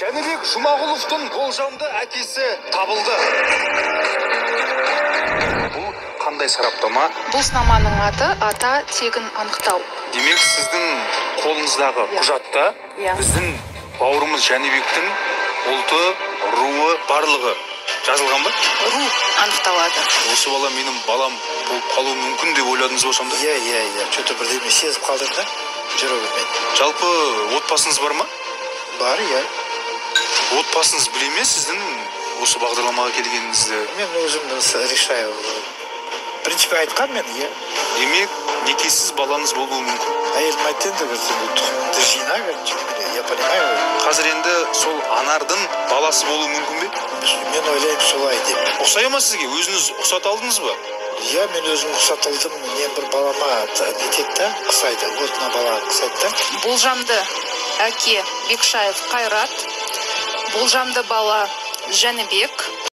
Жәнібек Жұмағұловтың болжамды әкесі табылды. Бұл қандай сараптама? Бұл сынаманың аты ата тегін анықтау. Демек, сіздің қолыңыздағы құжатта біздің бауырымыз Жәнібектің ұлты, руы, барлығы жазылған ба? Ру анықталады. Осы бала менің балам болып қалуы мүмкін деп ойладыңыз ба сонда? Иә. Что-то бірдеме сезіп қалдым да, жүрегіммен. Жалпы отбасыңыз бар ма? Бар, иә. Отбасыңыз біле ме сіздің осы бағдарламаға келгеніңізді? Мен өзім решаю. Принципе айтқан мен, иә. Демек, некесіз балаңыз болуы мүмкін. Әйелім айтты енді тұқымды жина, я понимаю. Қазір енді сол анардың баласы болуы мүмкін бе? Мен ойлаймын солай деп. Ұқсай ма сізге? Өзіңіз ұқсат алдыңыз ба? Иә, мен өзім ұқсат алдым. Мен бір балама нетеді да, ұқсайды. Вот мына балаға ұқсайды да. Болжамды әке Бекшаев Қайрат, болжамды бала Жәнібек,